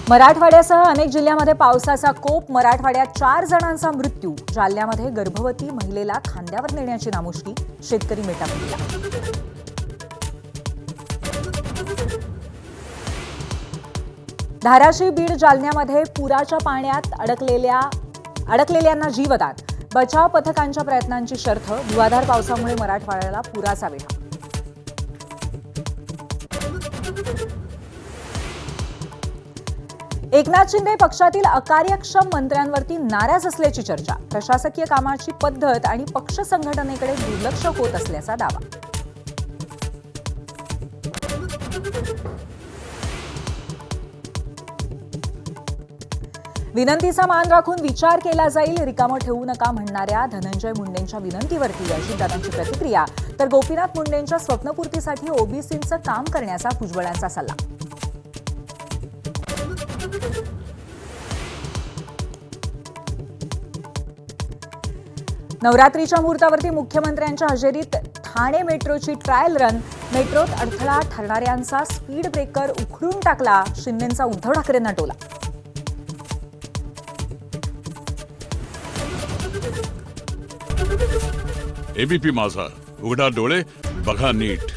मराठवाड्यासह अनेक जिल्ह्यामध्ये पावसाचा कोप. मराठवाड्यात 4 जणांचा मृत्यू. जालन्यामध्ये गर्भवती महिलेला खांद्यावर नेण्याची नामुष्की. शेतकरी मेटाकुटीला. धाराशिव, बीड, जालन्यामध्ये पुराच्या पाण्यात अडकलेल्यांना जीवदान. बचाव पथकांच्या प्रयत्नांची शर्थ. धुवाधार पावसामुळे मराठवाड्याला पुराचा वेढा. एकनाथ शिंदे पक्षातील अकार्यक्षम मंत्र्यांवरती नाराज असल्याची चर्चा. प्रशासकीय कामाची पद्धत आणि पक्ष संघटनेकडे दुर्लक्ष होत असल्याचा दावा. विनंतीचा मान राखून विचार केला जाईल. रिकामं ठेवू नका म्हणणाऱ्या धनंजय मुंडेंच्या विनंतीवरती अजितदादांची प्रतिक्रिया. तर गोपीनाथ मुंडेंच्या स्वप्नपूर्तीसाठी ओबीसींचं काम करण्याचा भुजबळांचा सल्ला. नवरात्रीच्या मुहूर्तावरती मुख्यमंत्र्यांच्या हजेरीत ठाणे मेट्रोची ट्रायल रन. मेट्रोत अडथळा ठरणाऱ्यांचा स्पीड ब्रेकर उखडून टाकला. शिंदेंचा उद्धव ठाकरेंना टोला. एबीपी माझा, उघडा डोळे बघा नीट.